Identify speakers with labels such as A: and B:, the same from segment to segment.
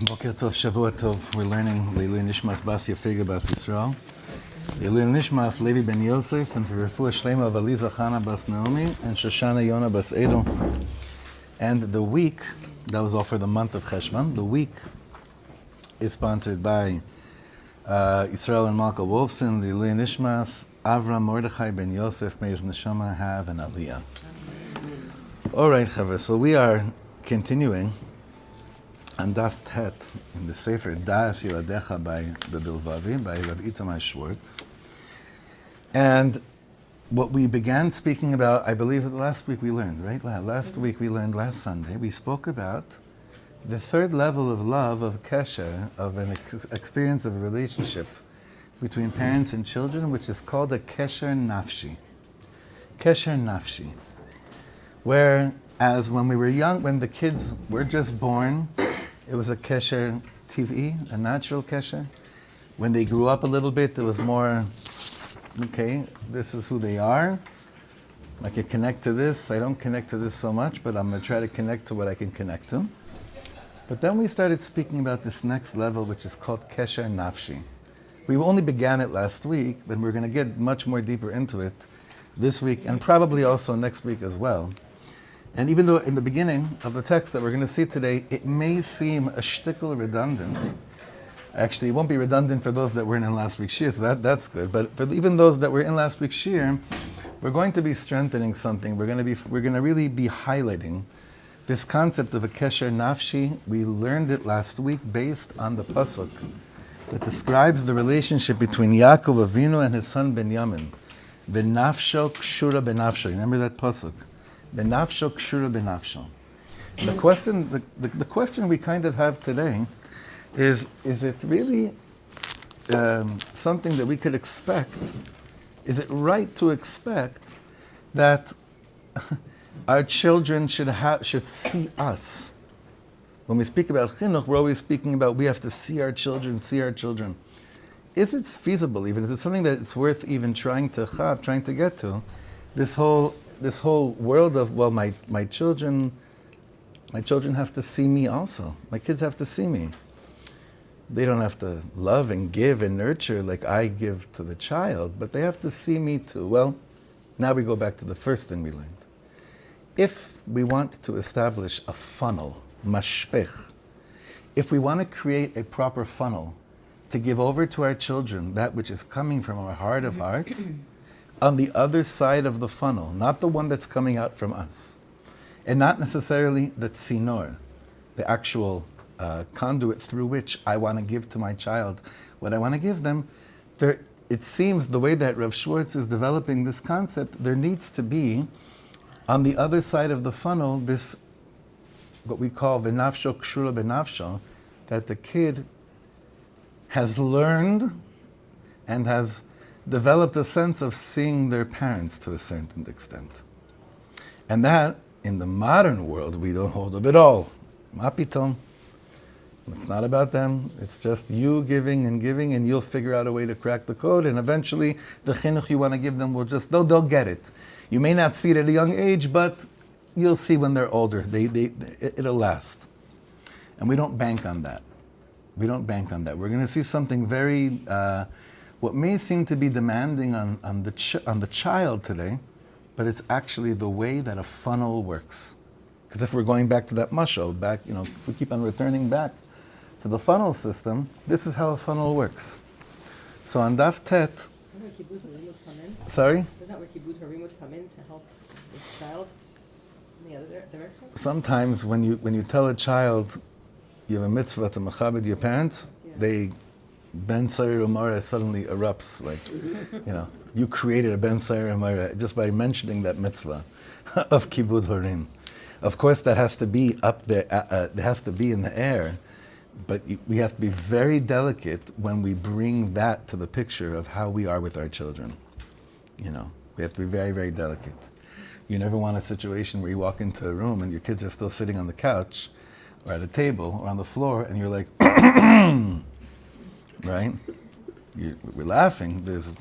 A: Boker Tov, Shavua Tov. We're learning Leilui Nishmas Bas Yafega Bas Yisrael. Leilui Nishmas Levi Ben Yosef, and for Refuah Shlema of Aliza Chana Bas Naomi, and Shoshana Yona Bas Edo. And the week, that was all for the month of Cheshvan. The week is sponsored by Yisrael and Malka Wolfson, Leilui Nishmas, Avram Mordechai Ben Yosef. May his neshama have an aliyah. All right, Chavre, so we are continuing on Daf Tet in the Sefer Das Yiladecha by the Bilvavi, by Rav Itamar Schwartz. And what we began speaking about, I believe last week we learned, right? Last Sunday, we spoke about the third level of love, of kesher, of an experience of a relationship between parents and children, which is called a kesher nafshi. Kesher nafshi. Whereas when we were young, when the kids were just born, it was a kesher TV, a natural kesher. When they grew up a little bit, it was more, okay, this is who they are. I can connect to this. I don't connect to this so much, but I'm going to try to connect to what I can connect to. But then we started speaking about this next level, which is called kesher nafshi. We only began it last week, but we're going to get much more deeper into it this week, and probably also next week as well. And even though in the beginning of the text that we're going to see today, it may seem a shtickle redundant. Actually, it won't be redundant for those that weren't in last week's shiur, so that's good. But for even those that were in last week's shiur, we're going to be strengthening something. We're going to really be highlighting this concept of a kesher nafshi. We learned it last week based on the pasuk that describes the relationship between Yaakov Avinu and his son Binyamin. Benafsho kshura benafsho. Remember that pasuk? Benafsho kshura benafsho. The question we kind of have today is it really something that we could expect? Is it right to expect that our children should see us? When we speak about chinuch, we're always speaking about we have to see our children. Is it feasible even? Is it something that it's worth even trying to get to? This whole world of, well, my children have to see me also. My kids have to see me. They don't have to love and give and nurture like I give to the child, but they have to see me too. Well, now we go back to the first thing we learned. If we want to establish a funnel, mashpech, if we want to create a proper funnel to give over to our children that which is coming from our heart of hearts, on the other side of the funnel, not the one that's coming out from us, and not necessarily the tzinor, the actual conduit through which I want to give to my child what I want to give them. It seems the way that Rav Schwartz is developing this concept, there needs to be, on the other side of the funnel, this, what we call v'nafsho kshura benafsho, that the kid has learned and has developed a sense of seeing their parents to a certain extent. And that, in the modern world, we don't hold of it all. Mapitom. It's not about them. It's just you giving, and you'll figure out a way to crack the code, and eventually the chinuch you want to give them will just, they'll get it. You may not see it at a young age, but you'll see when they're older. It'll last. And we don't bank on that. We're going to see something very, what may seem to be demanding on the child today, but it's actually the way that a funnel works. Because if we're going back to that mashal, if we keep on returning back to the funnel system, this is how a funnel works. So on Daf Tet, sorry?
B: Is that where kibbud harim would come in to help the child in the other direction?
A: Sometimes when you tell a child you have a mitzvah to mechabed your parents, they Ben Sair Umara suddenly erupts like, you created a Ben Sair Umara just by mentioning that mitzvah of kibbud harim. Of course, that has to be up there, it has to be in the air, but we have to be very delicate when we bring that to the picture of how we are with our children. We have to be very, very delicate. You never want a situation where you walk into a room and your kids are still sitting on the couch or at a table or on the floor and you're like, right? We're laughing. There's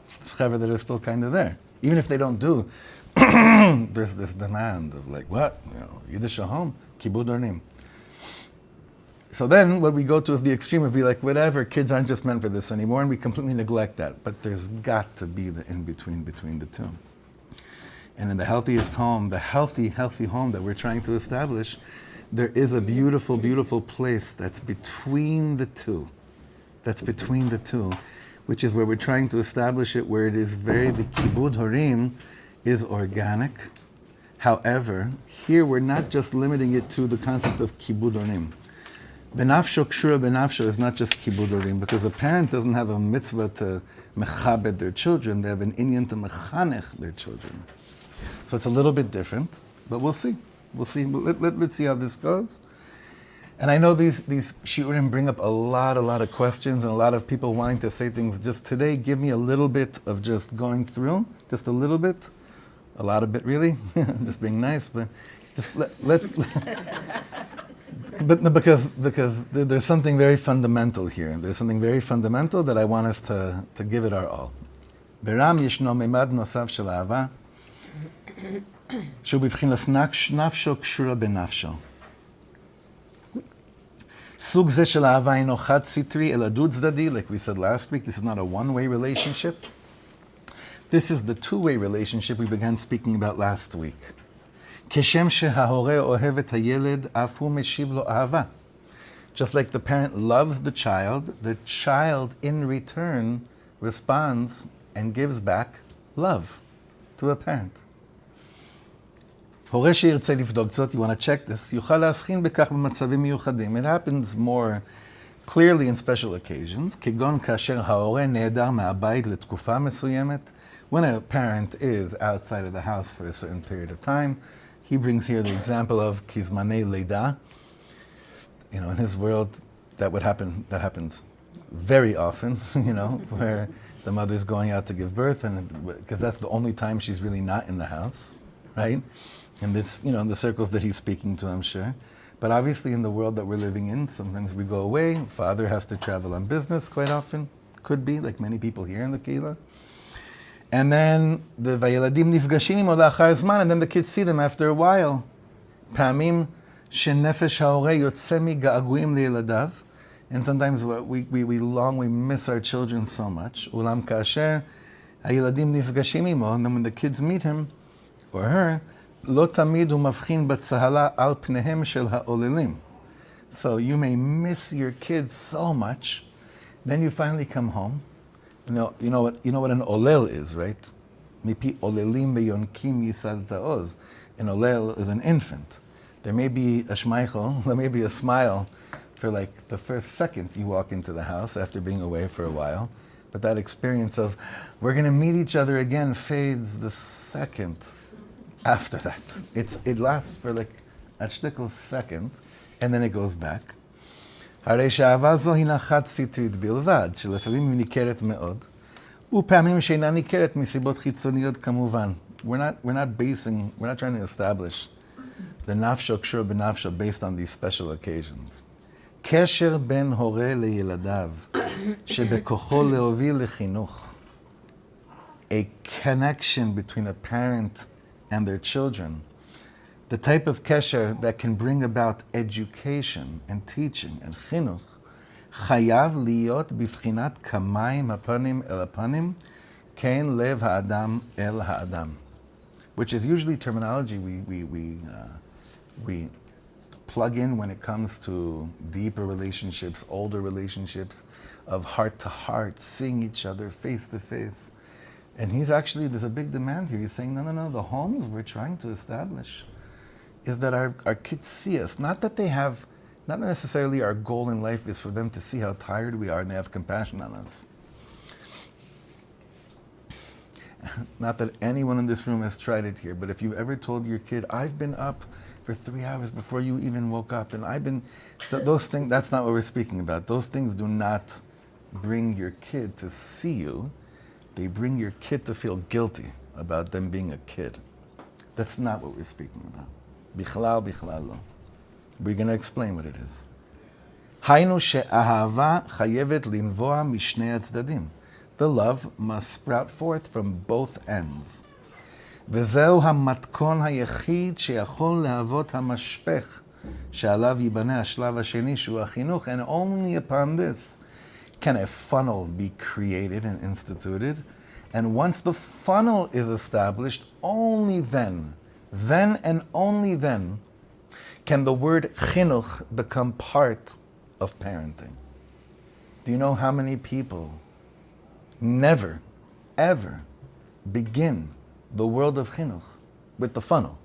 A: schever that is still kind of there. Even if they don't do, there's this demand of like, what? Yiddish home, kibbud harim. So then what we go to is the extreme of be like, whatever, kids aren't just meant for this anymore, and we completely neglect that. But there's got to be the in-between between the two. And in the healthiest home, the healthy home that we're trying to establish, there is a beautiful, beautiful place that's between the two. That's between the two, which is where we're trying to establish it, where it is the kibbud horim is organic. However, here we're not just limiting it to the concept of kibbud horim. Benafsho kshura benafsho is not just kibbud horim, because a parent doesn't have a mitzvah to mechabed their children, they have an inyan to mechanech their children. So it's a little bit different, but we'll see. We'll see. Let's see how this goes. And I know these shiurim bring up a lot of questions and a lot of people wanting to say things. Just today, give me a little bit of just going through, just a little bit, a lot of bit really, just being nice, but just but because there's something very fundamental here. There's something very fundamental that I want us to give it our all. Beram yishno memad nosav shel ahava, שהוא בבחינת נפשו קשורה בנפשו. סוג זה של אהבה אינו חד סטרי אלא דו צדדי, like we said last week, this is not a one-way relationship. This is the two-way relationship we began speaking about last week. כשם שההורה אוהב את הילד, אף הוא משיב לו אהבה. Just like the parent loves the child in return responds and gives back love to a parent. הורה שירצה לבדוק זאת, you want to check this, יוכל להבחין בכך במצבים מיוחדים. It happens more clearly in special occasions, כגון כאשר ההורה נעדר מהבית לתקופה מסוימת. When a parent is outside of the house for a certain period of time, he brings here the example of kizmanei leida. You know, in his world, that happens very often, you know, where the mother's going out to give birth, and because that's the only time she's really not in the house, right? And this, you know, in the circles that he's speaking to, I'm sure. But obviously in the world that we're living in, sometimes we go away, father has to travel on business quite often, could be, like many people here in the Kehillah. And then the vayeladim nifgashim imo la'achar zman, and then the kids see them after a while. Pa'amim shenefesh ha'oreh yotze miga'aguim li'eladav. And sometimes we miss our children so much. Ulam ka'asher ha'yeladim nifgashim imo, and then when the kids meet him or her, lo tamid hu mavchin batzahala al pnehem shel ha'olelim. So you may miss your kids so much, then you finally come home. You know what an olel is, right? Mipi olelim beyonkim yisad ta'oz. An olel is an infant. There may be a shmeichel, there may be a smile for like the first second you walk into the house after being away for a while. But that experience of, we're going to meet each other again, fades the second after that. It lasts for like a shtickle second, and then it goes back. הרי שהאהבה זו הינה חד סטרית בלבד, שלפעמים היא ניכרת מאוד, ופעמים שאינה ניכרת מסיבות חיצוניות כמובן. We're not trying to establish the nafsho kshur benafsho based on these special occasions. קשר בין הורה לילדיו, שבכוחו להוביל לחינוך. A connection between a parent and their children. The type of kesher that can bring about education and teaching and chinuch, chayav liyot bivchinat ke-mayim ha-panim el ha-panim, kein lev ha'adam el ha'adam, which is usually terminology we plug in when it comes to deeper relationships, older relationships, of heart to heart, seeing each other face to face. And there's a big demand here. He's saying, no, the homes we're trying to establish is that our kids see us. Not necessarily our goal in life is for them to see how tired we are and they have compassion on us. Not that anyone in this room has tried it here, but if you've ever told your kid, I've been up for 3 hours before you even woke up, and those things, that's not what we're speaking about. Those things do not bring your kid to see you. They bring your kid to feel guilty about them being a kid. That's not what we're speaking about. Bichlal lo. We're going to explain what it is. Haynu she'ahava chayevet linvoa mishnei hatzadim. The love must sprout forth from both ends. וזהו המתכון היחיד שיכול להוות המשפך שעליו ייבנה השלב השני שהוא החינוך, and only upon this can a funnel be created and instituted. And once the funnel is established, only then and only then, can the word chinuch become part of parenting. Do you know how many people never, ever begin the world of chinuch with the funnel?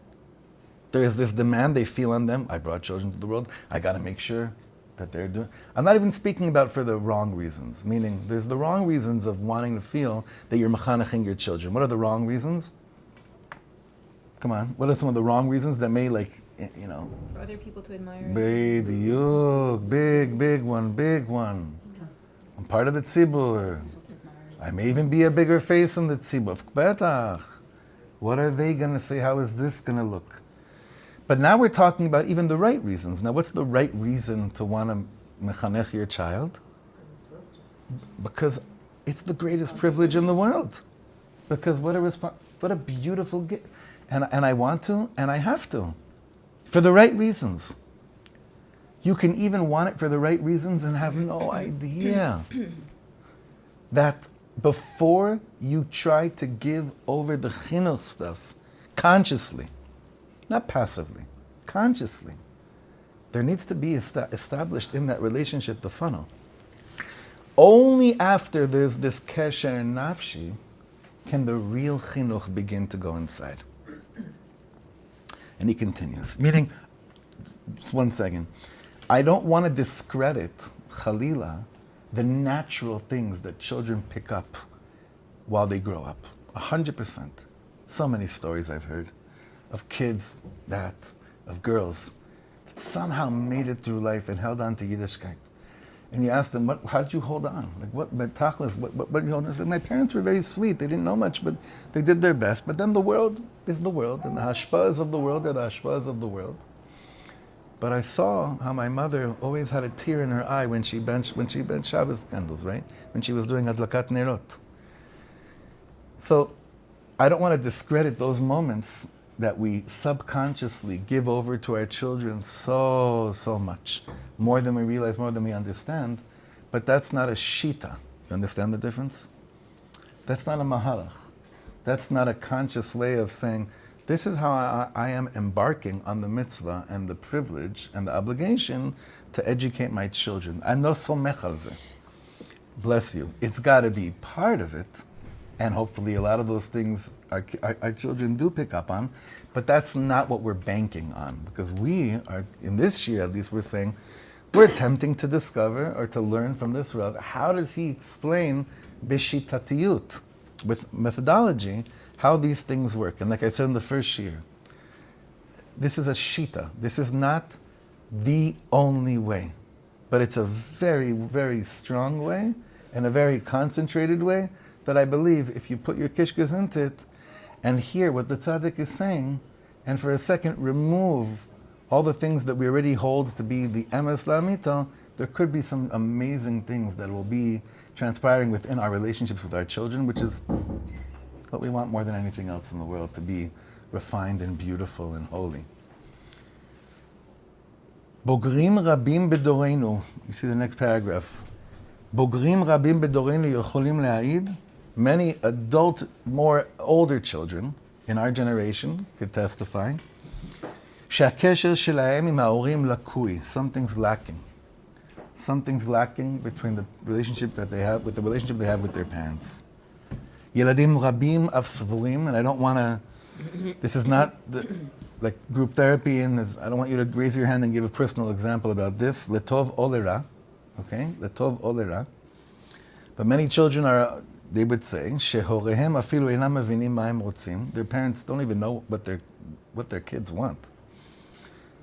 A: There is this demand they feel on them. I brought children to the world. I got to make sure that they're doing. I'm not even speaking about for the wrong reasons, meaning there's the wrong reasons of wanting to feel that you're mechaneching your children. What are the wrong reasons? Come on. What are some of the wrong reasons that may, like, you know?
C: For other people to admire.
A: Big one. I'm part of the tzibur. I may even be a bigger face in the tzibur. Betach. What are they going to say? How is this going to look? But now we're talking about even the right reasons. Now, what's the right reason to want to mechanech your child? Because it's the greatest privilege in the world. Because what a beautiful gift. And I want to, and I have to. For the right reasons. You can even want it for the right reasons and have no idea that before you try to give over the chinuch stuff, consciously, not passively, consciously, there needs to be established in that relationship the funnel. Only after there's this kesher nafshi can the real chinuch begin to go inside. And he continues, meaning, just 1 second, I don't want to discredit, chalila, the natural things that children pick up while they grow up. 100%. So many stories I've heard of kids of girls that somehow made it through life and held on to Yiddishkeit. And you ask them, how did you hold on? Like what did you hold on? Like, my parents were very sweet. They didn't know much, but they did their best. But then the world is the world, and the hashpahs of the world are the hashpahs of the world. But I saw how my mother always had a tear in her eye when she benched Shabbos candles, right? When she was doing Adlakat Nerot. So I don't want to discredit those moments that we subconsciously give over to our children so much. More than we realize, more than we understand. But that's not a shittah. You understand the difference? That's not a mahalach. That's not a conscious way of saying, this is how I am embarking on the mitzvah and the privilege and the obligation to educate my children. I'm no somech al zeh. Bless you. It's got to be part of it. And hopefully a lot of those things our children do pick up on. But that's not what we're banking on. Because we are, in this year at least, we're saying, we're attempting to discover or to learn from this Rav, how does he explain b'shittatiyut, with methodology, how these things work. And like I said in the first year, this is a shittah. This is not the only way. But it's a very, very strong way and a very concentrated way that I believe if you put your kishkas into it and hear what the tzaddik is saying, and for a second remove all the things that we already hold to be the emes la'amita, there could be some amazing things that will be transpiring within our relationships with our children, which is what we want more than anything else in the world, to be refined and beautiful and holy. Bogrim rabim bedorenu. You see the next paragraph. Bogrim rabim bedorenu yocholim le'aid. Many adult, more older children in our generation could testify. שהקשר שלהם עם ההורים לקוי. Something's lacking. Something's lacking between the relationship that they have with their parents. ילדים רבים אף סבורים, and I don't want to, this is not like group therapy, and I don't want you to raise your hand and give a personal example about this. Letov או לרע, okay? Letov או לרע. But many children are, they would say, שהוריהם אפילו אינם מבינים מה הם רוצים. Their parents don't even know what their kids want.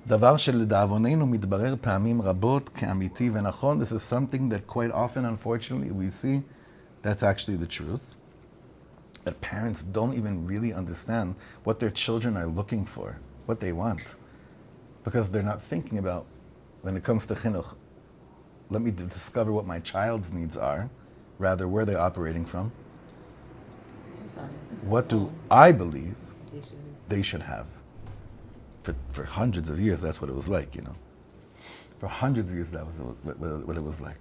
A: דבר שלדאבוננו מתברר פעמים רבות כאמיתי ונכון. This is something that quite often, unfortunately, we see that's actually the truth. That parents don't even really understand what their children are looking for, what they want. Because they're not thinking about, when it comes to chinuch, let me discover what my child's needs are, rather where they're operating from. What do I believe they should have? for hundreds of years, that's what it was like, you know. For hundreds of years, that was what it was like.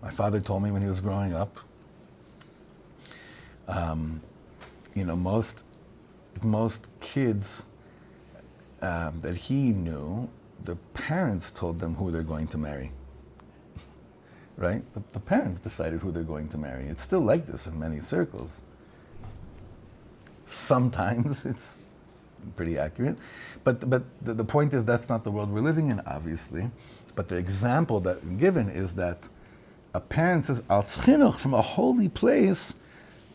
A: My father told me when he was growing up, you know, most kids that he knew, the parents told them who they're going to marry. Right? The parents decided who they're going to marry. It's still like this in many circles. Sometimes it's pretty accurate. But the point is that's not the world we're living in, obviously. But the example that given is that a parent says, Al chinuch, from a holy place,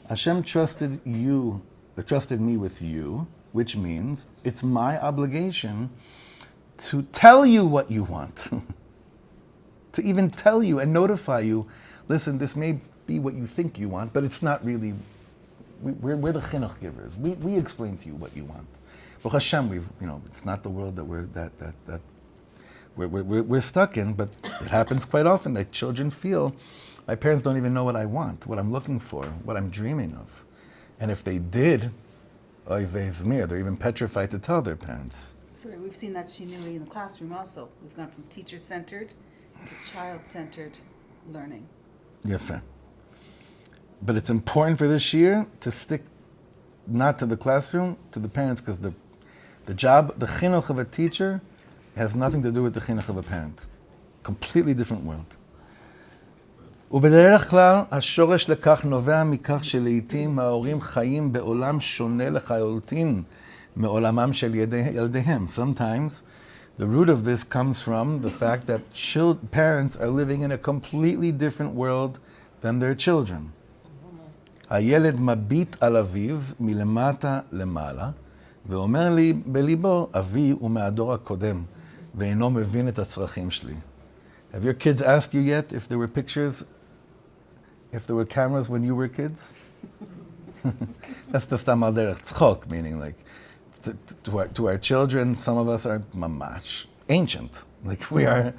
A: Hashem trusted me with you, which means it's my obligation to tell you what you want. To even tell you and notify you, listen, this may be what you think you want, but it's not really, we're the chinuch givers. We explain to you what you want. Baruch Hashem, it's not the world that we're stuck in, but it happens quite often that children feel, my parents don't even know what I want, what I'm looking for, what I'm dreaming of. And if they did, oy vey zmir, they're even petrified to tell their parents.
C: So we've seen that shiur in the classroom also. We've gone from teacher-centered to child-centered learning.
A: Yefeh. But it's important for this year to stick not to the classroom, to the parents, because the job, the chinuch of a teacher has nothing to do with the chinuch of a parent. Completely different world. ובדרך כלל, השורש לכך נובע מכך שלעיתים ההורים חיים בעולם שונה לחלוטין מעולמם של ילדיהם. Sometimes, the root of this comes from the fact that parents are living in a completely different world than their children. הילד מביט על אביו מלמטה למעלה, ואומר לי בליבו, אבי הוא מהדור הקודם, ואינו מבין את הצרכים שלי. Have your kids asked you yet if there were pictures, if there were cameras when you were kids? That's the stam al derech tzchok, meaning like, to our children, some of us are mamash, ancient. Like we are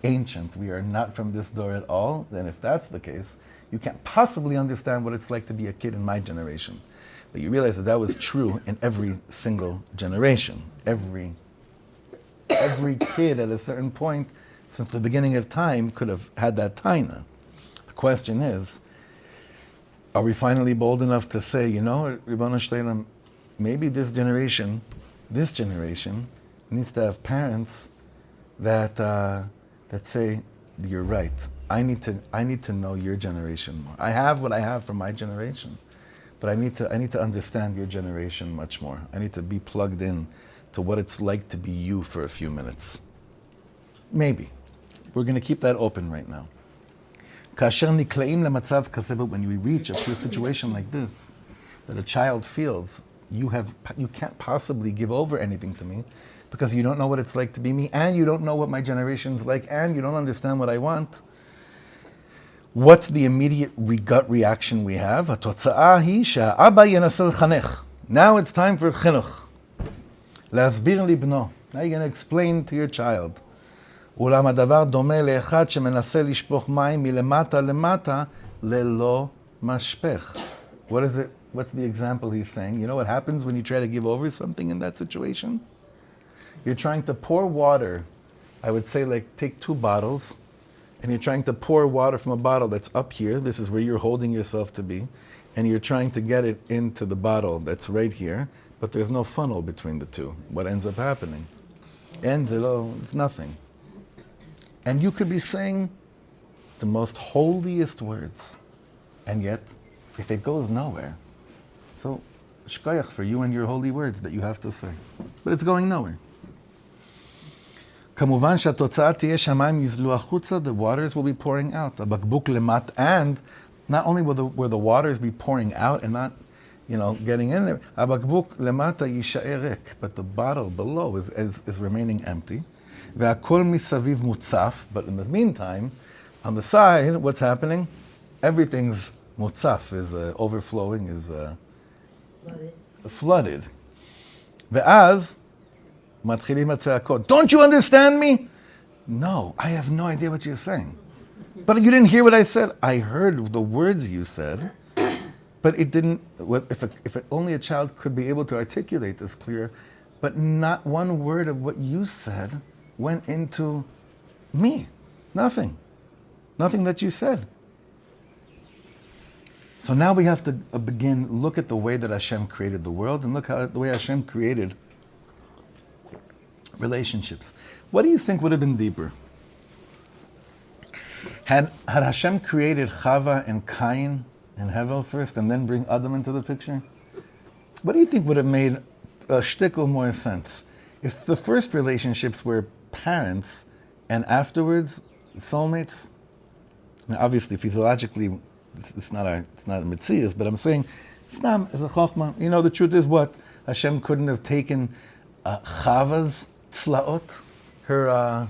A: ancient. We are not from this door at all. Then if that's the case, you can't possibly understand what it's like to be a kid in my generation. But you realize that was true in every single generation. Every kid at a certain point, since the beginning of time, could have had that taina. The question is, are we finally bold enough to say, you know, Ribono Shel Olam, maybe this generation needs to have parents that say, you're right. I need to know your generation more. I have what I have from my generation, but I need to understand your generation much more. I need to be plugged in to what it's like to be you for a few minutes. Maybe. We're going to keep that open right now. כאשר נקלעים למצב כזה, but when you reach a situation like this, that a child feels, you can't possibly give over anything to me because you don't know what it's like to be me, and you don't know what my generation's like, and you don't understand what I want. What's the immediate gut reaction we have? התוצאה היא שהאבא ינסה לחנך. Now it's time for chinuch. להסביר לבנו. Now you're going to explain to your child. אולם הדבר דומה לאחד שמנסה לשפוך מים מלמטה למטה ללא משפך. What is it? What's the example he's saying? You know what happens when you try to give over something in that situation? You're trying to pour water. I would say, like, take 2 bottles, and you're trying to pour water from a bottle that's up here. This is where you're holding yourself to be. And you're trying to get it into the bottle that's right here, but there's no funnel between the two. What ends up happening? It's nothing. And you could be saying the most holiest words, and yet, if it goes nowhere, so shkoyach for you and your holy words that you have to say. But it's going nowhere. כמובן שהתוצאה תהיה שהמים יזלו החוצה, the waters will be pouring out. הבקבוק למט, and not only will the waters be pouring out and not, getting in there, הבקבוק למטה יישאר ריק, but the bottle below is remaining empty. והכל מסביב מוצף, but in the meantime, on the side, what's happening? Everything's מוצף, is overflowing, is flooded. ואז מתחילים הצעקות. Don't you understand me? No, I have no idea what you're saying. But you didn't hear what I said. I heard the words you said, but it didn't. If only a child could be able to articulate this clear, But not one word of what you said went into me. Nothing. Nothing that you said. So now we have to look at the way that Hashem created the world and look at the way Hashem created relationships. What do you think would have been deeper? Had Hashem created Chava and Cain and Hevel first and then bring Adam into the picture? What do you think would have made a shtickle more sense? If the first relationships were parents and afterwards soulmates? Now, obviously, physiologically, it's not a metzias, but I'm saying, it's not a chokhmah. You know, the truth is what? Hashem couldn't have taken Chava's tzlaot, her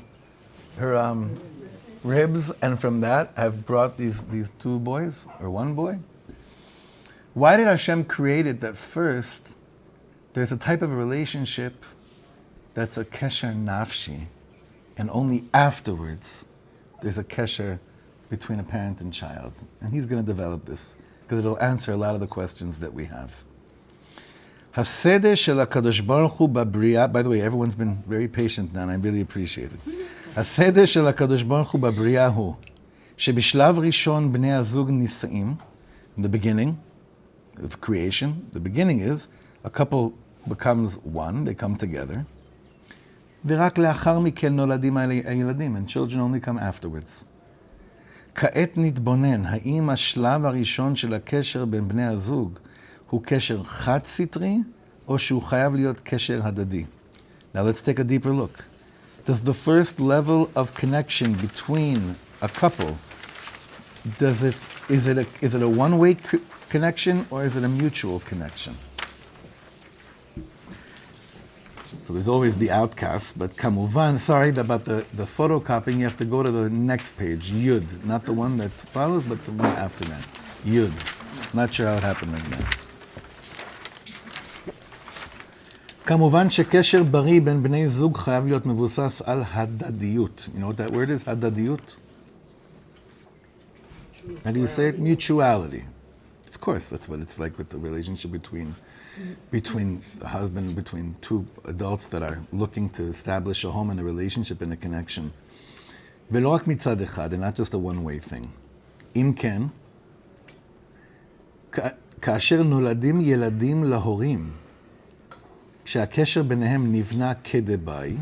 A: ribs, and from that have brought these two boys, or one boy? Why did Hashem create it that first there's a type of relationship that's a kesher nafshi, and only afterwards there's a kesher between a parent and child? And he's going to develop this, because it'll answer a lot of the questions that we have. Haseder shel HaKadosh Baruch Hu babriya. By the way, everyone's been very patient now, and I really appreciate it. Haseder shel HaKadosh Baruch Hu babriya hu, shebishlav rishon bnei hazug nisa'im. In the beginning of creation, the beginning is a couple becomes one, they come together. ורק לאחר מכן נולדים הילדים, and children only come afterwards. כעת נתבונן, האם השלב הראשון של הקשר בין בני הזוג הוא קשר חד-סטרי, או שהוא חייב להיות קשר הדדי? Now let's take a deeper look. Does the first level of connection between a couple, is it a one-way connection, or is it a mutual connection? So there's always the outcasts, but kamuvan, sorry about the photocopying, you have to go to the next page, Yud. Not the one that follows, but the one after that. Yud. Not sure how it happened like that. כמובן שקשר בריא בין בני זוג חייב להיות מבוסס על הדדיות. You know what that word is? הדדיות? How do you say it? Mutuality. Of course, that's what it's like with the relationship between the husband, between two adults that are looking to establish a home and a relationship and a connection. ולא רק מצד אחד, and not just a one-way thing. אם כן, כאשר נולדים ילדים להורים, כשהקשר ביניהם נבנה כדבעי,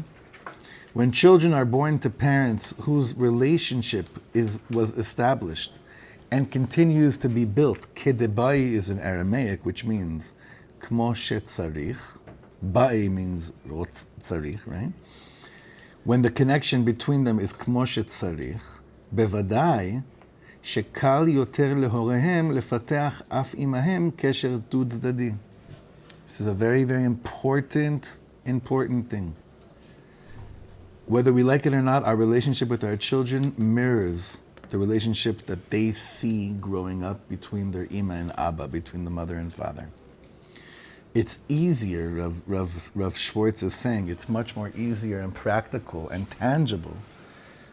A: when children are born to parents whose relationship was established and continues to be built, כדבעי is in Aramaic, which means כמו שצריך. באי means צריך, right? When the connection between them is כמו שצריך, בוודאי שקל יותר להוריהם לפתח אף עמהם קשר דו-צדדי. This is a very, very important thing. Whether we like it or not, our relationship with our children mirrors the relationship that they see growing up between their ima and abba, between the mother and father. It's easier, Rav Schwartz is saying, it's much more easier and practical and tangible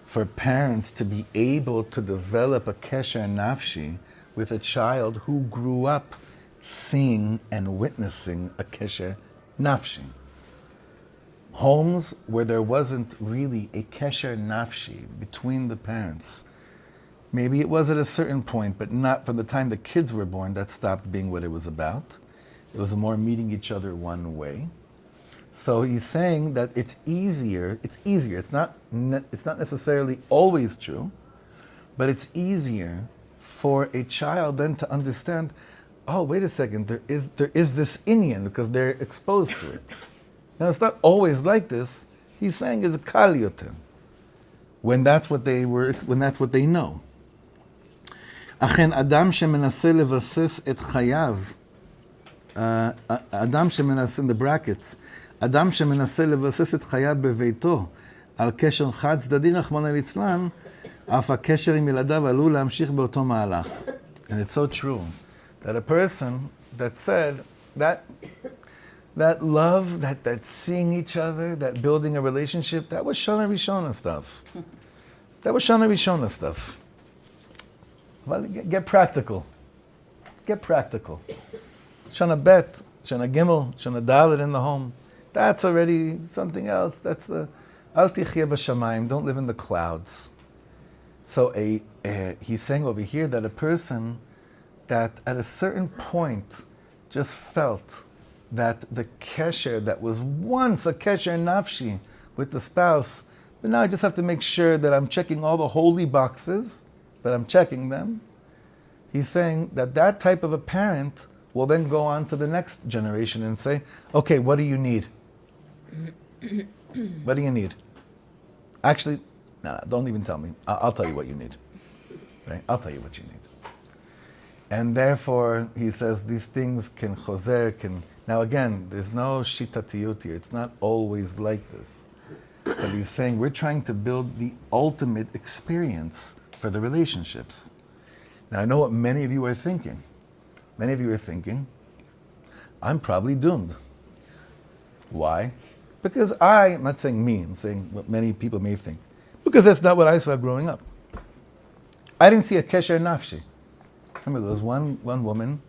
A: for parents to be able to develop a kesher nafshi with a child who grew up seeing and witnessing a kesher nafshi. Homes where there wasn't really a kesher nafshi between the parents. Maybe it was at a certain point, but not from the time the kids were born. That stopped being what it was about. It was more meeting each other one way. So he's saying that it's easier. It's not necessarily always true, but it's easier for a child then to understand, oh, wait a second, there is this inyan, because they're exposed to it. Now, it's not always like this. He's saying it's a kal yoter, when that's what they know. אכן אדם שמנסה לבסס את חייו, אדם שמנסה, in the brackets, אדם שמנסה לבסס את חייו בביתו על קשר חד צדדי רחמנא ליצלן, אף הקשר עם ילדיו עלול להמשיך באותו מהלך. And it's so true that a person that said that love, that seeing each other, that building a relationship, that was Shana Rishona stuff. Well, get practical. Shana Bet, Shana Gimel, Shana Dalet in the home. That's already something else. That's a al tichye b'shamayim. Don't live in the clouds. So he's saying over here that a person that at a certain point just felt that the kesher that was once a kesher nafshi with the spouse, but now I just have to make sure that I'm checking all the holy boxes, but I'm checking them. He's saying that that type of a parent will then go on to the next generation and say, okay, what do you need? What do you need? Actually, no, don't even tell me. I'll tell you what you need. Right? I'll tell you what you need. And therefore, he says, these things can choser, can... Now again, there's no shittah here. It's not always like this. But he's saying we're trying to build the ultimate experience for the relationships. Now I know what many of you are thinking. Many of you are thinking, I'm probably doomed. Why? Because I'm not saying me, I'm saying what many people may think. Because that's not what I saw growing up. I didn't see a kesher nafshi. Remember, there was one woman,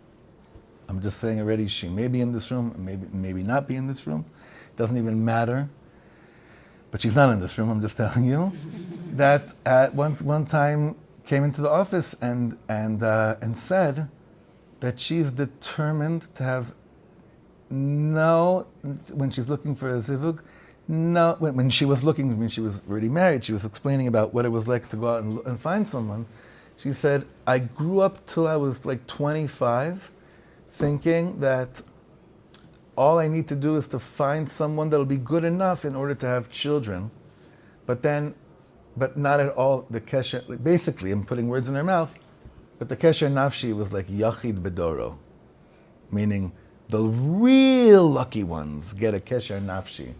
A: I'm just saying already, she may be in this room, maybe not be in this room. It doesn't even matter. But she's not in this room, I'm just telling you. That at one time came into the office and said that she's determined to have no, when she's looking for a zivug, no, when she was already married, she was explaining about what it was like to go out and find someone. She said, I grew up till I was like 25, thinking that all I need to do is to find someone that'll be good enough in order to have children. But not at all the kesher, like basically, I'm putting words in her mouth, but the kesher nafshi was like yachid bedoro, meaning the real lucky ones get a kesher nafshi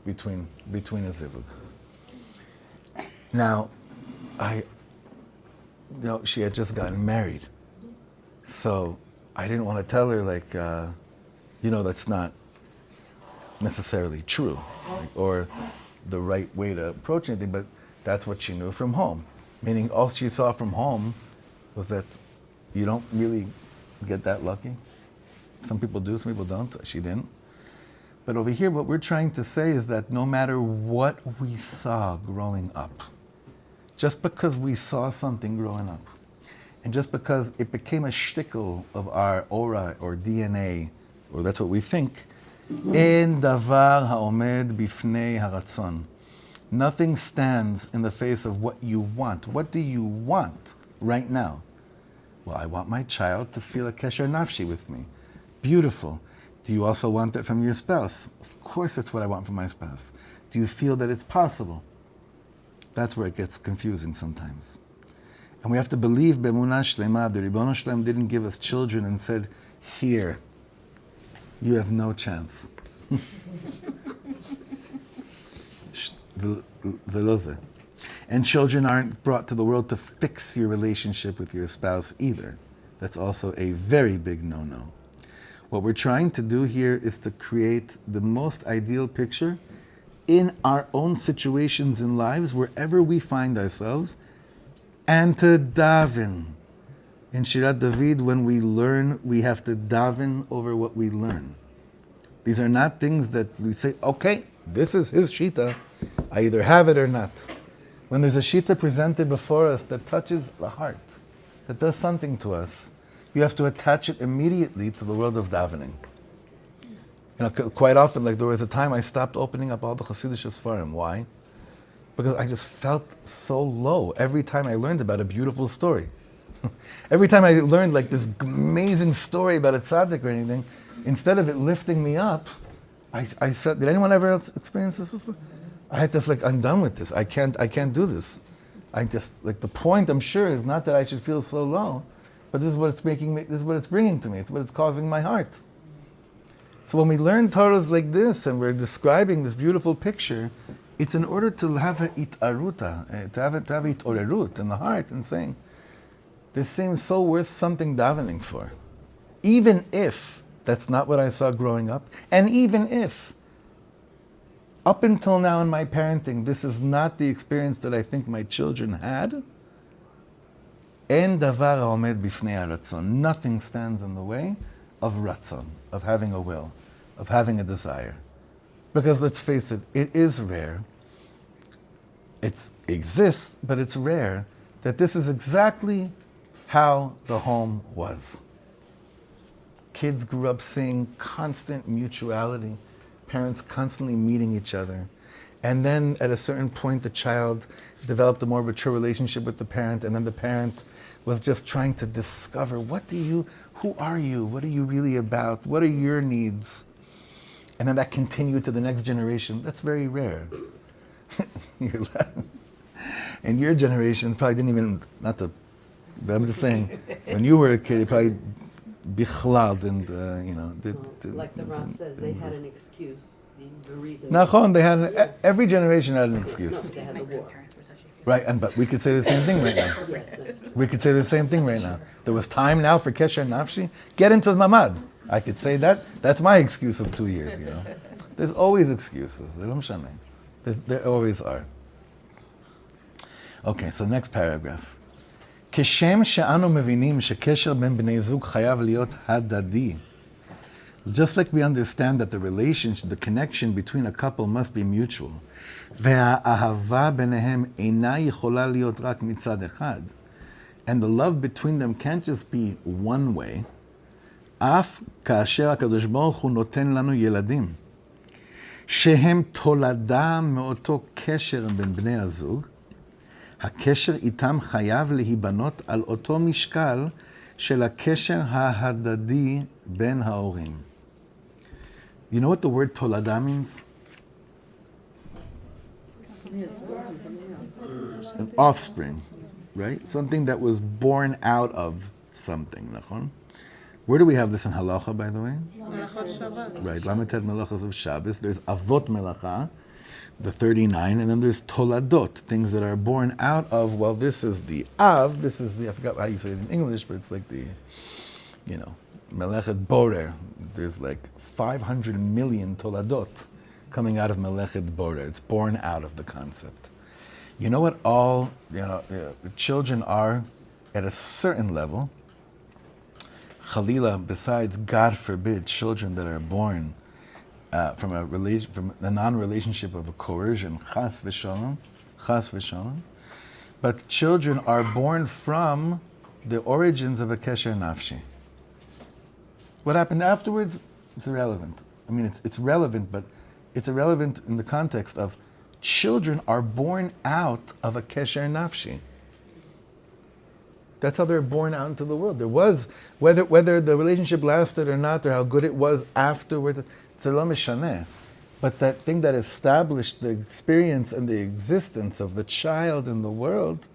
A: between a zivug. Now, she had just gotten married, so I didn't want to tell her that's not necessarily true, or the right way to approach anything, but that's what she knew from home. Meaning all she saw from home was that you don't really get that lucky. Some people do, some people don't. She didn't. But over here, what we're trying to say is that no matter what we saw growing up, just because we saw something growing up, and just because it became a shtickle of our aura or DNA, or that's what we think, en davar haomed bifnei haratzon. Nothing stands in the face of what you want. What do you want right now? Well, I want my child to feel a kesher nafshi with me. Beautiful. Do you also want that from your spouse? Of course it's what I want from my spouse. Do you feel that it's possible? That's where it gets confusing sometimes. And we have to believe b'emunah shlema, the Ribbono Shlem didn't give us children and said, here, you have no chance. And children aren't brought to the world to fix your relationship with your spouse either. That's also a very big no-no. What we're trying to do here is to create the most ideal picture in our own situations in lives, wherever we find ourselves, and to daven. In Shirat David, when we learn, we have to daven over what we learn. These are not things that we say, okay, this is his shittah, I either have it or not. When there's a shittah presented before us that touches the heart, that does something to us, you have to attach it immediately to the world of davening. Quite often, like there was a time I stopped opening up all the Hasidic Sfarim. Why? Because I just felt so low every time I learned about a beautiful story. Every time I learned like this amazing story about a tzaddik or anything, instead of it lifting me up, I felt, did anyone ever else experience this before? I had this I'm done with this. I can't do this. The point I'm sure is not that I should feel so low, but this is what it's making me, this is what it's bringing to me. It's what it's causing my heart. So when we learn Torahs like this and we're describing this beautiful picture, it's in order to have a itaruta, to have itorerut in the heart and saying, this seems so worth something davening for. Even if that's not what I saw growing up, and even if up until now in my parenting, this is not the experience that I think my children had, en davar haomed bifnei haratzon. Nothing stands in the way of ratzon, of having a will, of having a desire. Because let's face it, it is rare. It exists, but it's rare that this is exactly how the home was. Kids grew up seeing constant mutuality, parents constantly meeting each other. And then at a certain point, the child developed a more mature relationship with the parent, and then the parent was just trying to discover, who are you? What are you really about? What are your needs? And then that continued to the next generation. That's very rare. And your generation probably didn't even, but I'm just saying, when you were a kid, it probably bichlal and
D: like the Rav says, they had an excuse. The reason.
A: Nachon, every generation had an excuse.
D: They had the war.
A: Right, but we could say the same thing right now.
D: Yes, that's true.
A: We could say the same thing right now. There was time now for kesher nafshi. Get into the mamad. I could say that. That's my excuse of 2 years, There's always excuses. There always are. Okay, so next paragraph. כשם שאנו מבינים שקשר בין בני זוג חייב להיות הדדי. Just like we understand that the relationship, the connection between a couple must be mutual. והאהבה ביניהם אינה יכולה להיות רק מצד אחד. And the love between them can't just be one way. אף כאשר הקדוש ברוך הוא נותן לנו ילדים. שהם תולדה מאותו קשר בין בני הזוג. הקשר איתם חייב להיבנות על אותו משקל של הקשר ההדדי בין ההורים. You know what the word tolada means? An offspring, right? Something that was born out of something, nachon? Where do we have this in halacha, by the way? Right, Lameted melachas of Shabbos. There's avot melacha, the 39, and then there's toladot, things that are born out of, well, this is the av, this is the, I forgot how you say it in English, but it's like the, melechet borer. There's like 500 million toladot coming out of melechet borer. It's born out of the concept. You know what all, children are at a certain level. Chalila, besides, God forbid, children that are born from a non-relationship of a coercion, chas v'shalom. But children are born from the origins of a kesher nafshi. What happened afterwards, it's irrelevant. I mean, it's relevant, but it's irrelevant in the context of children are born out of a kesher nafshi. That's how they're born out into the world. There was, whether the relationship lasted or not, or how good it was afterwards, it's a lo mishaneh. But that thing that established the experience and the existence of the child in the world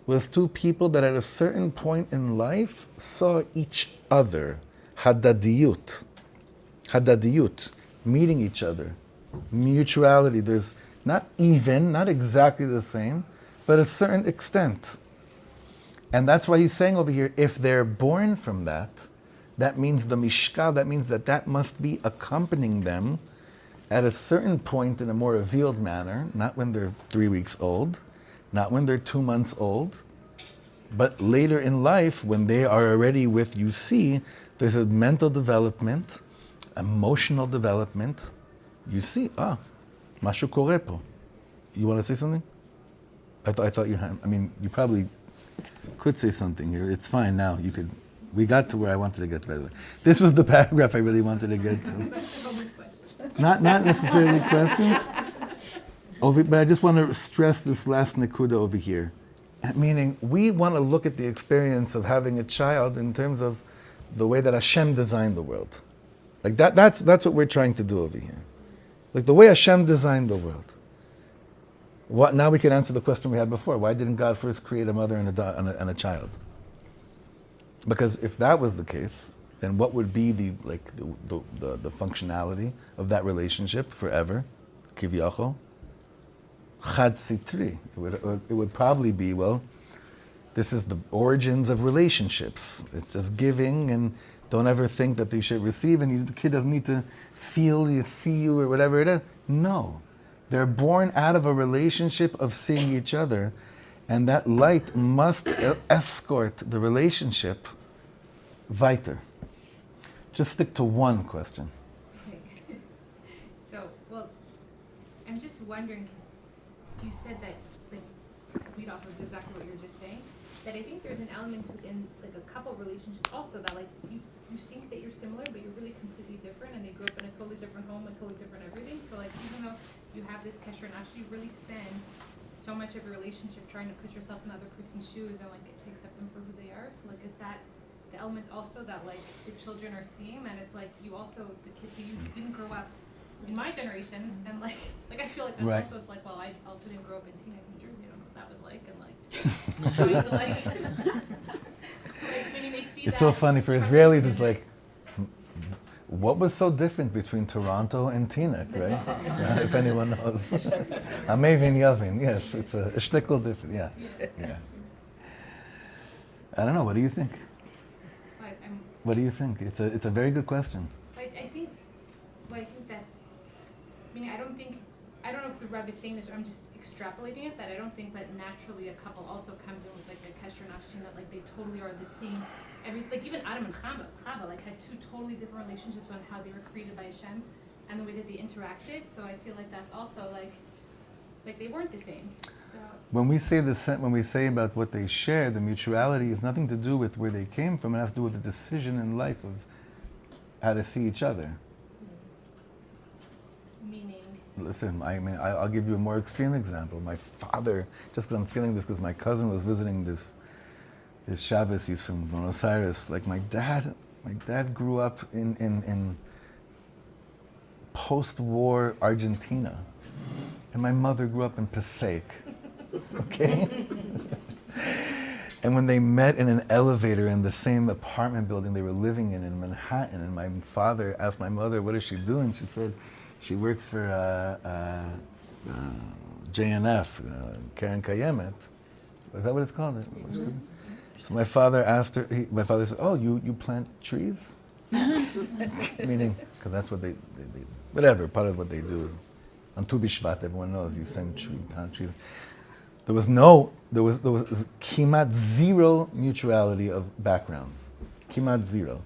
A: was two people that at a certain point in life saw each other. Hadadiyut, meeting each other. Mutuality, there's not exactly the same, but a certain extent. And that's why he's saying over here, if they're born from that, that means the mishkal, that means that must be accompanying them at a certain point in a more revealed manner, not when they're 3 weeks old, not when they're 2 months old, but later in life when they are already with, you see, there's a mental development, emotional development. You see, mashu kore po. You want to say something? I thought you had, you probably could say something here. It's fine now. We got to where I wanted to get, by the way. This was the paragraph I really wanted to get to. Not necessarily questions. But I just want to stress this last nekuda over here. Meaning, we want to look at the experience of having a child in terms of the way that Hashem designed the world. Like that's what we're trying to do over here. Like the way Hashem designed the world. Now we can answer the question we had before. Why didn't God first create a mother and a child? Because if that was the case, then what would be the functionality of that relationship forever? Kivyachol. Chad sitri. It would probably be, this is the origins of relationships. It's just giving, and don't ever think that you should receive, and the kid doesn't need to feel you, see you, or whatever it is. No. They're born out of a relationship of seeing each other, and that light must escort the relationship weiter. Just stick to one question.
E: So, wondering, because you said that, like, to lead off of exactly what you were just saying, that I think there's an element within, like, a couple relationship also that, like, you think that you're similar, but you're really completely different, and they grew up in a totally different home, a totally different everything. So, like, even though you have this kesher nafshi, you really spend so much of your relationship trying to put yourself in the other person's shoes and, like, get to accept them for who they are. So, like, is that the element also that, like, the children are seeing, that it's like you also, the kids, you didn't grow up in my generation, and like I feel like that's
A: Right.
E: also, it's like, well, I also didn't grow up in Teaneck, New Jersey, I don't know what that was like, and like trying to like when they see
A: It's
E: that
A: so funny for
E: from
A: Israelis.
E: the
A: It's like, what was so different between Toronto and Teaneck, right? If anyone knows, Amazing Yavin. Yes, it's a shtickle different. Yeah. I don't know. What do you think?
E: like,
A: What do you think? It's a very good question.
E: I think that's, I mean, I don't know if the Rebbe is saying this, or I'm just extrapolating it, that I don't think that naturally a couple also comes in with like a kesher nafshi, that like they totally are the same. Like even Adam and Chava like had two totally different relationships on how they were created by Hashem and the way that they interacted. So I feel like that's also like they weren't the same. So
A: When we say about what they share, the mutuality has nothing to do with where they came from. It has to do with the decision in life of how to see each other.
E: meaning,
A: Listen, I mean, I'll give you a more extreme example. My father, just because I'm feeling this, because my cousin was visiting this Shabbos, he's from Buenos Aires. Like my dad grew up in post-war Argentina, and my mother grew up in Passaic. Okay. And when they met in an elevator in the same apartment building they were living in Manhattan, and my father asked my mother, "What is she doing?" She said, "She works for JNF, Karen Kayemet." Is that what it's called? Mm-hmm. So my father asked her. My father said, "Oh, you plant trees?" Meaning, because that's what they whatever. Part of what they do is on Tu B'Shvat, everyone knows you plant trees. There was kimat zero mutuality of backgrounds, kimat zero,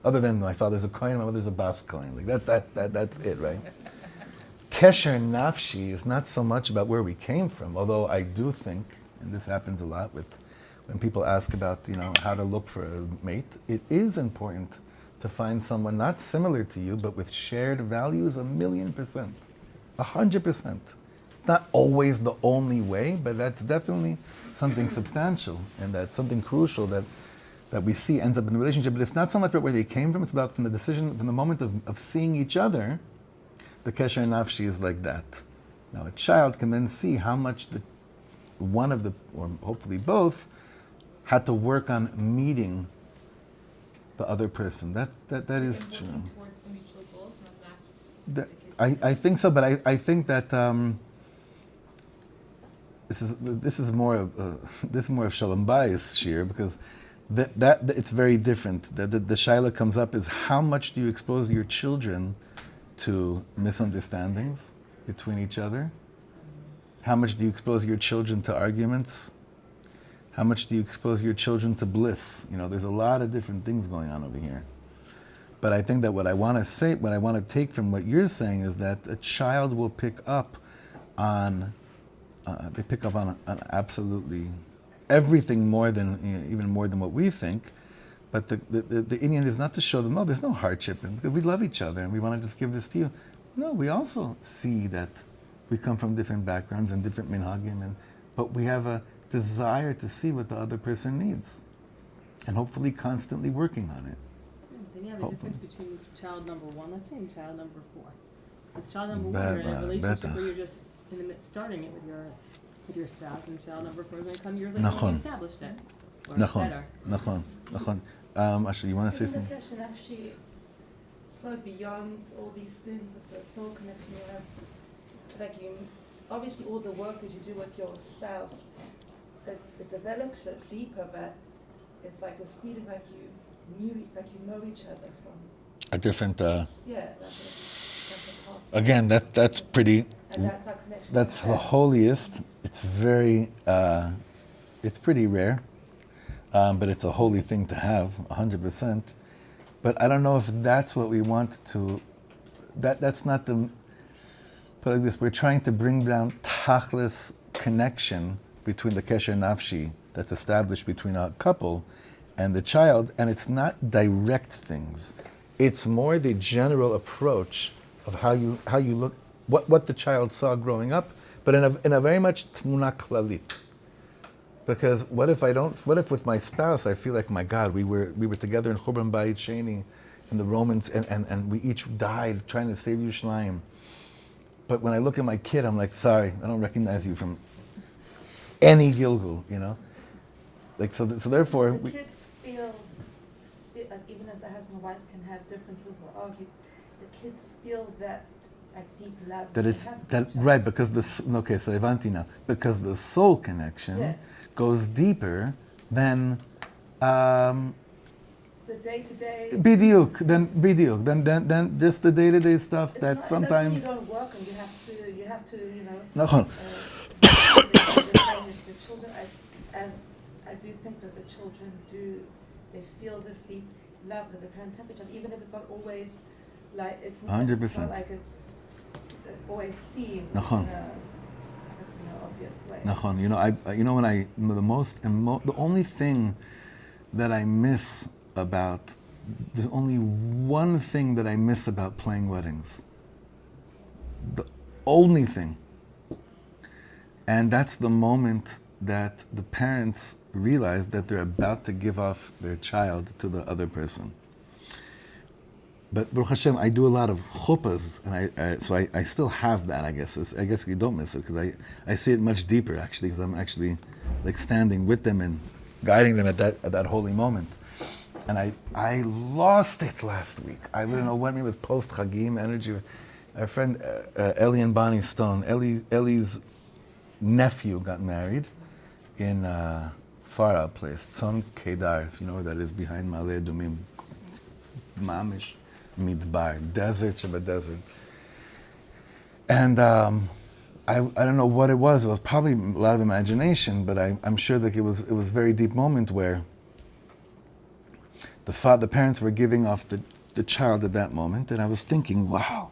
A: other than my father's a Kohen, my mother's a Bas Kohen. Like that's it, right? Kesher nafshi is not so much about where we came from, although I do think, and this happens a lot when people ask about how to look for a mate. It is important to find someone not similar to you, but with shared values 1,000,000%, 100%. Not always the only way, but that's definitely something substantial, and that's something crucial that we see ends up in the relationship. But it's not so much about where they came from, it's about from the moment of seeing each other. The kesher nafshi is like that. Now a child can then see how much one of the, or hopefully both, had to work on meeting the other person. That is true.
E: working towards the mutual goals, and that's
A: I think so, but I think that this is more of Shalom Bayis shiur, because that it's very different. The shaila comes up is how much do you expose your children to misunderstandings between each other? How much do you expose your children to arguments? How much do you expose your children to bliss? There's a lot of different things going on over here. But I think that what I want to take from what you're saying is that a child will pick up on absolutely everything even more than what we think. But the Indian is not to show them, there's no hardship, because we love each other and we want to just give this to you. No, we also see that we come from different backgrounds and different minhagim, but we have a desire to see what the other person needs, and hopefully constantly working on it.
B: Then you have a difference between child number 1, let's say, and child number 4. So it's child number 1, you're in a relationship where you're just starting it with your spouse, and child number 4 is going to come years later when you established it. Or better.
A: Nachon. Asher, you want to say something?
F: The kesher nafshi, so beyond all these things, it's a soul connection you have. Like obviously all the work that you do with your spouse, it develops it deeper, but it's like this feeling like you know each other from
A: A different.
F: like
A: Again, that's pretty.
F: and that's our connection.
A: That's the holiest. It's very. It's pretty rare, but it's a holy thing to have, 100%. But I don't know if that's what we want to. That's not the. put it like this, we're trying to bring down tachlis connection between the kesher nafshi that's established between a couple and the child, and it's not direct things. It's more the general approach of how you look, what the child saw growing up, but in a very much tmuna klalit. Because what if with my spouse I feel like, my God, we were together in Churban Bayit Sheni in the Romans, and we each died trying to save Yerushalayim. But when I look at my kid, I'm like, sorry, I don't recognize you from any Gilgul, you know? Like, so therefore...
F: The kids feel, like, even if the husband and wife can have differences or argue, the kids feel that like deep love.
A: That it's, that right, because okay, so Evanti now, because the soul connection goes deeper than...
F: the day-to-day...
A: Bidiuk, then just the day-to-day stuff that sometimes...
F: You don't work and you have to, you know...
A: Nachon.
F: The children, I do think that the children they feel this deep love that the parents have each other, even if it's not always like, it's
A: 100%.
F: It's not like it's always seen in
A: Nachon.
F: a obvious way.
A: Nachon, the only thing that I miss about, there's only one thing that I miss about playing weddings. The only thing. And that's the moment that the parents realize that they're about to give off their child to the other person. But Baruch Hashem, I do a lot of chuppahs, and so I still have that, I guess. I guess you don't miss it, because I see it much deeper, actually, because I'm actually like standing with them and guiding them at that holy moment. And I lost it last week. I don't know what, it was post-Chagim energy. Our friend Ellie and Bonnie Stone, Ellie's nephew got married in a far out place, Tzon Kedar, if you know where that is, behind Maleh Dumim, Mamish, Midbar, desert, Shabbat desert. And I don't know what it was. It was probably a lot of imagination, but I'm sure that it was a very deep moment where the parents were giving off the child at that moment, and I was thinking, wow,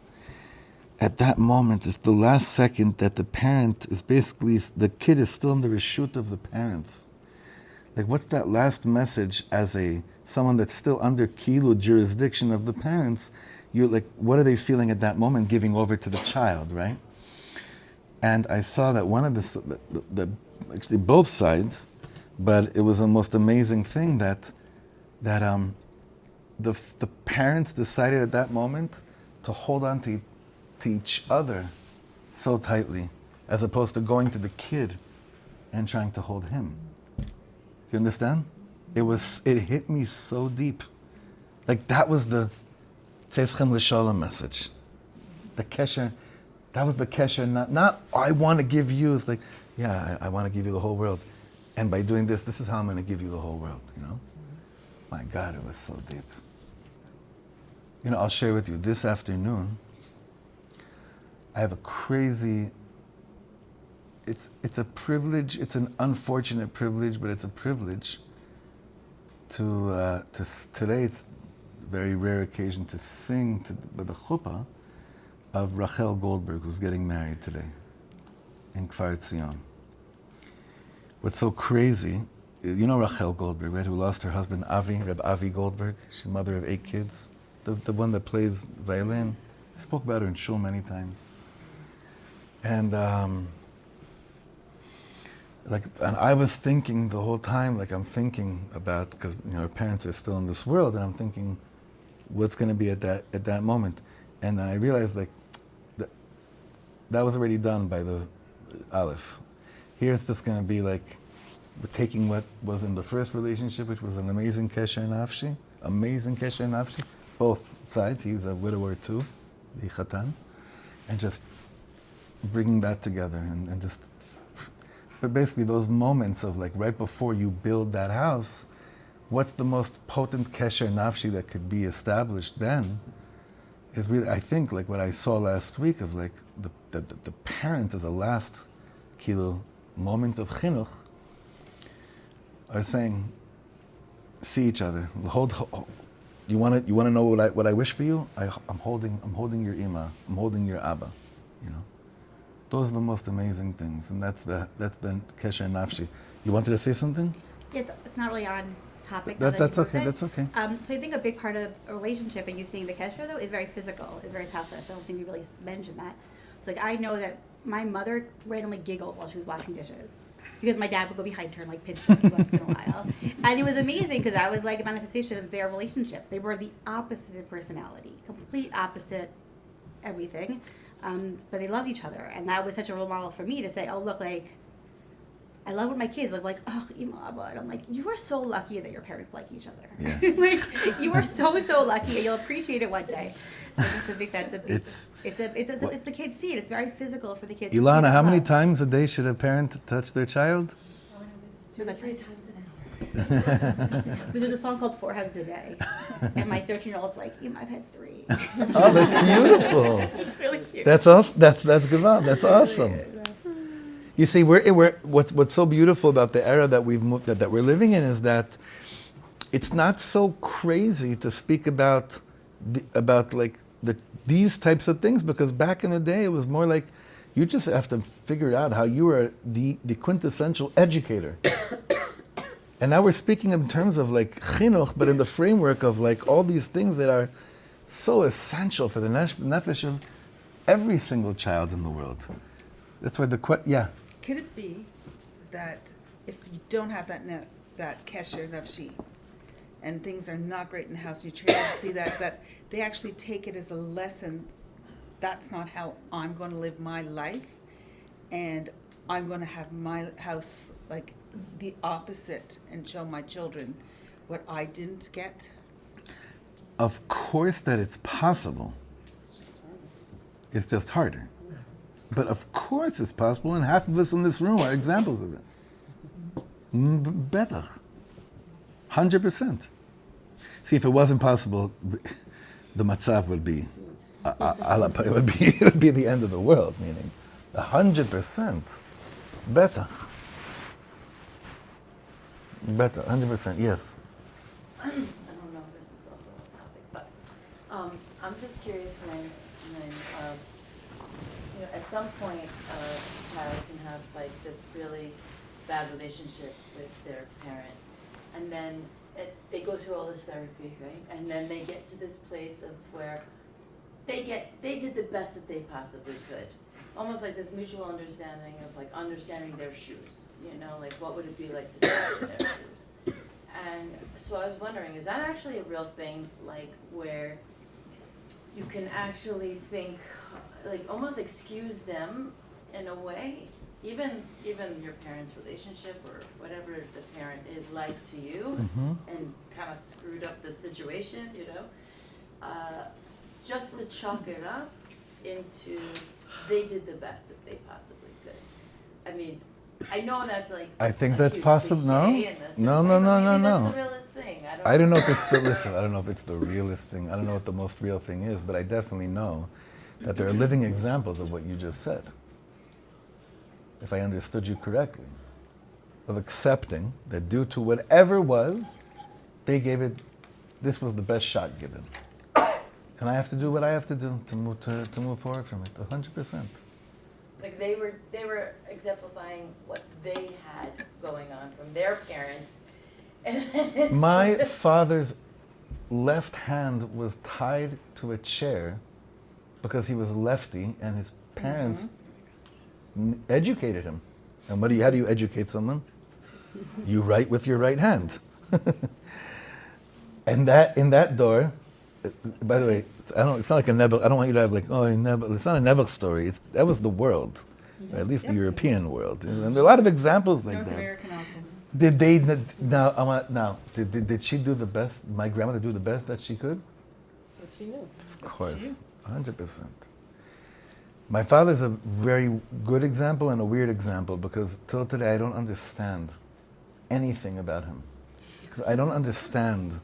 A: at that moment, it's the last second that the parent is basically, the kid is still in the reshut of the parents. Like, what's that last message as someone that's still under kilu jurisdiction of the parents? You're like, what are they feeling at that moment, giving over to the child, right? And I saw that one of the actually both sides, but it was the most amazing thing that the parents decided at that moment to hold on to each other so tightly, as opposed to going to the kid and trying to hold him. Do you understand? It hit me so deep. Like, that was the Tzeischem L'Shalom message. The kesher, that was the kesher, not I want to give you, it's like, yeah, I want to give you the whole world. And by doing this is how I'm going to give you the whole world, you know? My God, it was so deep. You know, I'll share with you, this afternoon, I have a crazy, it's a privilege, it's an unfortunate privilege, but it's a privilege to today, it's a very rare occasion to sing with the chuppah of Rachel Goldberg, who's getting married today in Kfar Tzion. What's so crazy, you know Rachel Goldberg, right, who lost her husband Reb Avi Goldberg. She's the mother of 8 kids, the one that plays violin. I spoke about her in shul many times. And and I was thinking the whole time, like I'm thinking about, because her parents are still in this world, and I'm thinking, what's going to be at that moment? And then I realized, like, that was already done by the Aleph. Here it's just going to be like, we're taking what was in the first relationship, which was an amazing kesher nafshi, both sides. He was a widower too, the chatan, and just bringing that together and just, but basically those moments of, like, right before you build that house, what's the most potent kesher nafshi that could be established then is really, I think, like what I saw last week of, like, the parent as a last moment of chinuch are saying, see each other, you want to know what I wish for you? I'm holding your ima, I'm holding your abba, you know. Those are the most amazing things, and that's the kesher nafshi. You wanted to say something?
G: Yeah, it's not really on topic.
A: That's okay. That's okay.
G: So I think a big part of a relationship, and you seeing the kesher though, is very physical, is very passive. I don't think you really mentioned that. So like I know that my mother randomly giggled while she was washing dishes because my dad would go behind her and like pinch me once in a while, and it was amazing because that was like a manifestation of their relationship. They were the opposite in personality, complete opposite everything, but they loved each other, and that was such a role model for me to say, oh look, like I love when my kids look like, oh, Ima, Abba. And I'm like, you are so lucky that your parents like each other.
A: Yeah.
G: Like, you are so lucky, and you'll appreciate it one day. So I just think that's a piece. It's the kids see it. It's very physical for the kids.
A: Ilana, how many times a day should a parent touch their child?
G: 2 to 3 times an hour. There's a song called 4 Hugs a Day. And my 13-year-old's like, Ima, I've had 3.
A: Oh, that's beautiful.
G: It's really cute.
A: That's awesome. That's good. That's awesome. You see, what's so beautiful about the era that that we're living in is that it's not so crazy to speak about these types of things, because back in the day it was more like you just have to figure out how you are the quintessential educator. And now we're speaking in terms of like chinuch, but in the framework of like all these things that are so essential for the nefesh of every single child in the world. That's why
C: Could it be that if you don't have that kesher nafshi, and things are not great in the house, and you're trying to see that they actually take it as a lesson, that's not how I'm going to live my life, and I'm going to have my house like the opposite and show my children what I didn't get?
A: Of course that it's possible. It's just harder. But of course it's possible, and half of us in this room are examples of it. Better. 100%. See, if it wasn't possible, the matzav would be, it would be the end of the world, meaning 100%. Better. 100%, yes.
D: I don't know if this is also a topic, but I'm just curious when at some point a child can have like this really bad relationship with their parent, and then they go through all this therapy, right? And then they get to this place of where they did the best that they possibly could, almost like this mutual understanding of like understanding their shoes, like what would it be like to step in their shoes. And so I was wondering, is that actually a real thing, like where you can actually think, like almost excuse them in a way, even your parents' relationship or whatever the parent is like to you, and kind of screwed up the situation, just to chalk it up into they did the best that they possibly could. I mean, I know that's like
A: I think
D: a
A: that's
D: huge
A: possible.
D: cliche in this
A: No.
D: way, but maybe that's the realest thing.
A: I don't know if it's I don't know if it's the realest thing. I don't know what the most real thing is, but I definitely know that there are living examples of what you just said. If I understood you correctly, of accepting that due to whatever was, they gave it, this was the best shot given. And I have to do what I have to do to move forward from it, 100%.
D: Like they were exemplifying what they had going on from their parents. And
A: My father's left hand was tied to a chair because he was lefty, and his parents educated him. And how do you educate someone? You write with your right hand. And in that door, by the way, it's not like a Nebuch. I don't want you to have like, Nebuch. It's not a Nebuch story. That was the world, or at least the European world. And there are a lot of examples like
C: North
A: that.
C: American also.
A: Did they did she do the best? My grandmother do the best that she could?
B: That's what she knew.
A: Of course, 100%. My father's a very good example and a weird example, because till today I don't understand anything about him. I don't understand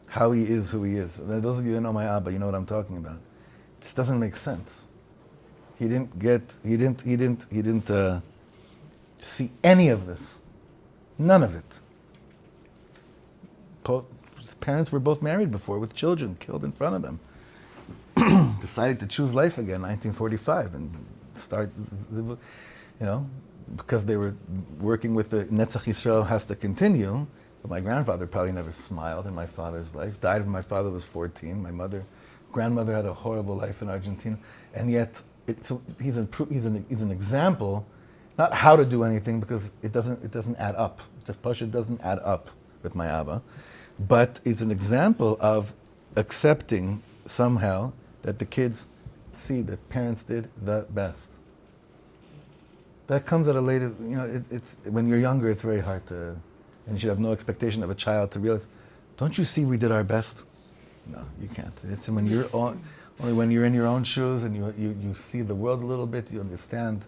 A: how he is who he is. Those of you that know my Abba, you know what I'm talking about. It just doesn't make sense. He didn't see any of this. None of it. His parents were both married before with children killed in front of them. Decided to choose life again, 1945, and start, because they were working with the Netzach Yisrael has to continue. But my grandfather probably never smiled in my father's life. Died when my father was 14. My grandmother had a horrible life in Argentina, and yet he's an example, not how to do anything because it doesn't add up. Just Pasha doesn't add up with my Abba, but it's an example of accepting somehow that the kids see that parents did the best. That comes at a later, it's when you're younger, it's very hard to, and you should have no expectation of a child to realize, don't you see we did our best? No, you can't. It's when you're only when you're in your own shoes and you see the world a little bit, you understand,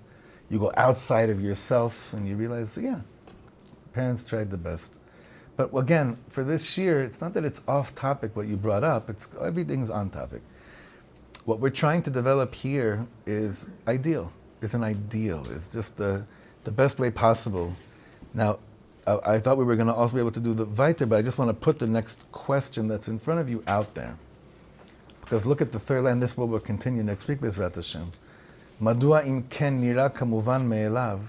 A: you go outside of yourself and you realize, yeah, parents tried the best. But again, for this year, it's not that it's off topic what you brought up, everything's on topic. What we're trying to develop here is an ideal, it's just the best way possible. Now, I thought we were going to also be able to do the weiter, but I just want to put the next question that's in front of you out there. Because look at the third line, this will continue next week, Bezrat Hashem. מדוע אם כן נראה כמובן מאליו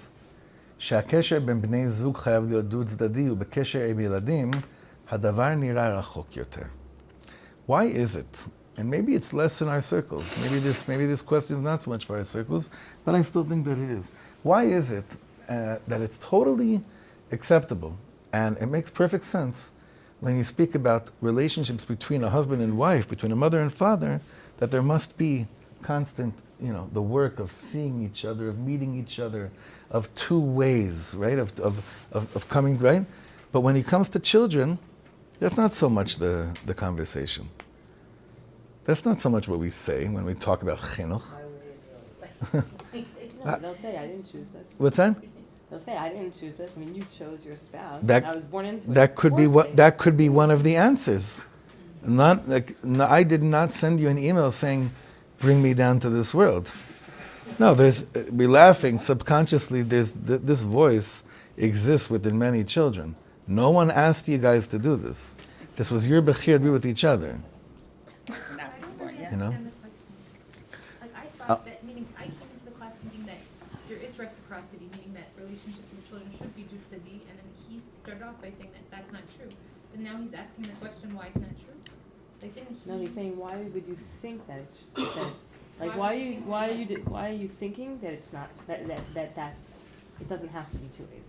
A: שהקשר בין בני זוג חייב להיות דו צדדי ובקשר עם ילדים, הדבר נראה רחוק יותר. Why is it? And maybe it's less in our circles. Maybe this question is not so much for our circles, but I still think that it is. Why is it that it's totally acceptable and it makes perfect sense when you speak about relationships between a husband and wife, between a mother and father, that there must be constant, the work of seeing each other, of meeting each other, of two ways, right? Of coming, right? But when it comes to children, that's not so much the conversation. That's not so much what we say when we talk about chinuch.
B: No, they'll say, I didn't choose this.
A: What's that?
B: They'll say, I didn't choose this. I mean, you chose your spouse.
A: That-
B: I was born into it.
A: That could be
B: Forced me.
A: that could be one of the answers. Not like I did not send you an email saying, "Bring me down to this world." No, we're laughing subconsciously. This voice exists within many children. No one asked you guys to do this. This was your bechir to be with each other. You know?
E: Understand the question. Like I thought that, meaning I came into the class thinking that there is reciprocity, meaning that relationships with children should be dustadi, and then he started off by saying that that's not true. But now he's asking the question why it's not true. Like didn't he?
B: No, he's saying, why would you think that why are you thinking that it's not, that it doesn't have to be two ways?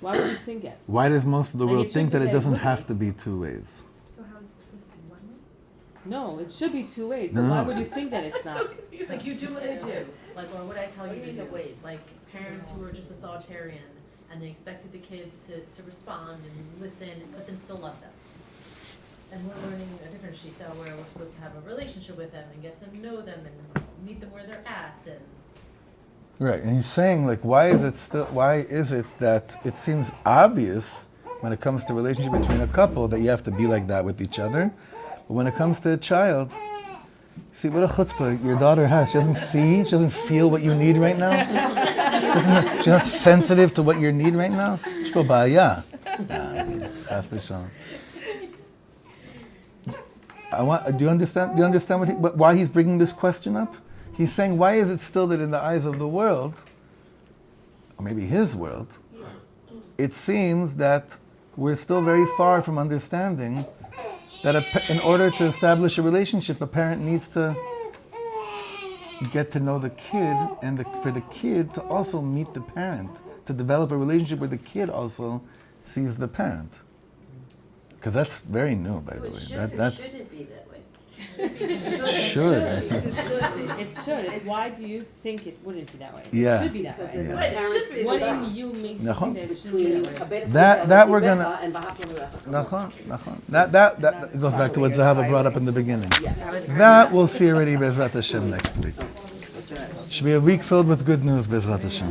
B: Why would you think it?
A: Why does most of the
B: Like,
A: world
B: it
A: think
B: should
A: that
B: be
A: it
B: that
A: doesn't
B: would
A: have
B: be.
A: to be two ways?
E: So how is it supposed to be one way?
B: No, it should be two ways, but
A: No.
B: why would you think that it's not?
H: It's like you do what I do, like, or what I tell you to do. Like parents who were just authoritarian and they expected the kid to respond and listen, but then still love them. And we're learning a different shittah where we're supposed to have a relationship with them and get to know them and meet them where they're at. And
A: Right, and he's saying, like, why is it that it seems obvious when it comes to relationship between a couple that you have to be like that with each other, but when it comes to a child, see what a chutzpah your daughter has. She doesn't feel what you need right now. She's not sensitive to what you need right now. Shko ba'aya. Do you understand why he's bringing this question up? He's saying, why is it still that in the eyes of the world, or maybe his world, it seems that we're still very far from understanding that in order to establish a relationship, a parent needs to get to know the kid, and for the kid to also meet the parent, to develop a relationship where the kid also sees the parent. Because that's very new, by the way. That's
D: Should it be that way?
A: should.
B: It should. It's why do you think it wouldn't be that way?
A: Yeah.
B: It should be that way.
A: Yeah.
H: Right, it should be.
B: What in you makes you think that it shouldn't be that way?
A: That we're gonna. That goes back to what Zahava brought up in the beginning. That we'll see already Bezrat Hashem next week. Should be a week filled with good news, Bezrat Hashem.